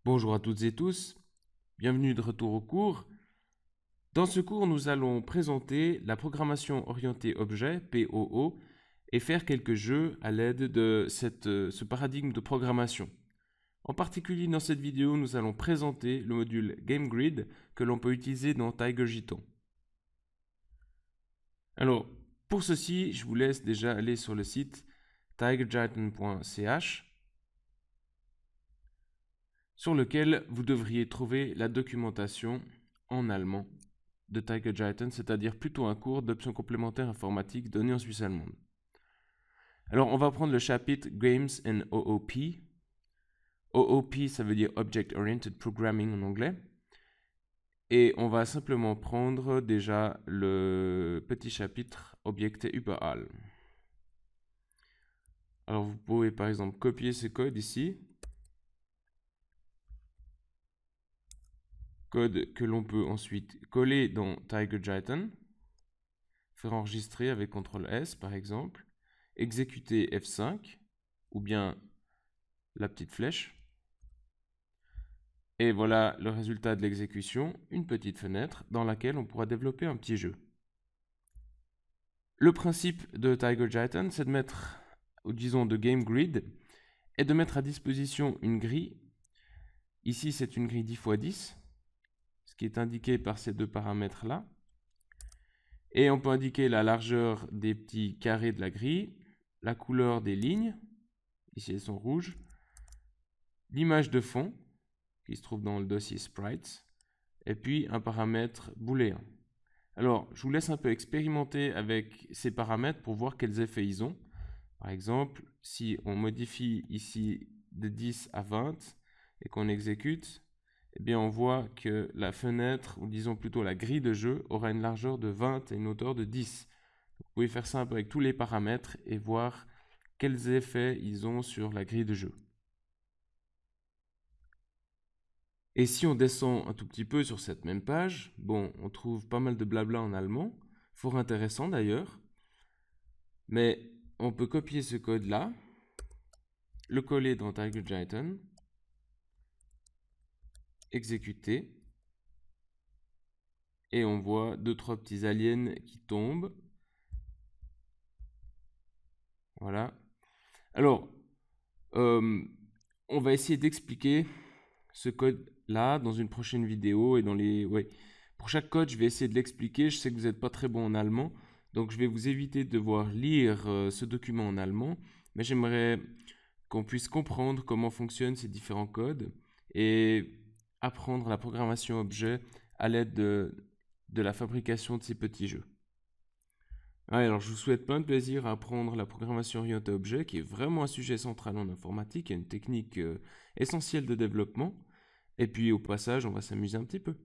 Bonjour à toutes et tous, bienvenue de retour au cours. Dans ce cours, nous allons présenter la programmation orientée objet, POO, et faire quelques jeux à l'aide de ce paradigme de programmation. En particulier dans cette vidéo, nous allons présenter le module GameGrid que l'on peut utiliser dans TigerJton. Alors, pour ceci, je vous laisse déjà aller sur le site tigerJton.ch sur lequel vous devriez trouver la documentation en allemand de TigerJton, c'est-à-dire plutôt un cours d'options complémentaires informatiques donné en Suisse allemande. Alors, on va prendre le chapitre Games and OOP. OOP, ça veut dire Object Oriented Programming en anglais. Et on va simplement prendre déjà le petit chapitre Objekte überall. Alors, vous pouvez par exemple copier ce code ici. Code que l'on peut ensuite coller dans TigerJton. Faire enregistrer avec CTRL S par exemple. Exécuter F5 ou bien la petite flèche. Et voilà le résultat de l'exécution, une petite fenêtre dans laquelle on pourra développer un petit jeu. Le principe de TigerJton, c'est de mettre, ou disons de GameGrid, et de mettre à disposition une grille. Ici, c'est une grille 10x10, ce qui est indiqué par ces deux paramètres-là. Et on peut indiquer la largeur des petits carrés de la grille, la couleur des lignes, ici elles sont rouges, l'image de fond, qui se trouve dans le dossier sprites, et puis un paramètre booléen. Alors, je vous laisse un peu expérimenter avec ces paramètres pour voir quels effets ils ont. Par exemple, si on modifie ici de 10 à 20 et qu'on exécute, eh bien on voit que la fenêtre, ou disons plutôt la grille de jeu, aura une largeur de 20 et une hauteur de 10. Vous pouvez faire ça un peu avec tous les paramètres et voir quels effets ils ont sur la grille de jeu. Et si on descend un tout petit peu sur cette même page, bon, on trouve pas mal de blabla en allemand, fort intéressant d'ailleurs, mais on peut copier ce code-là, le coller dans TigerJton, exécuter, et on voit 2-3 petits aliens qui tombent. Voilà. Alors, on va essayer d'expliquer ce code-là dans une prochaine vidéo et dans les... Ouais. Pour chaque code, je vais essayer de l'expliquer. Je sais que vous n'êtes pas très bon en allemand, donc je vais vous éviter de devoir lire ce document en allemand, mais j'aimerais qu'on puisse comprendre comment fonctionnent ces différents codes et apprendre la programmation objet à l'aide de la fabrication de ces petits jeux. Alors, je vous souhaite plein de plaisir à apprendre la programmation orientée objet, qui est vraiment un sujet central en informatique et une technique essentielle de développement. Et puis, au passage, on va s'amuser un petit peu.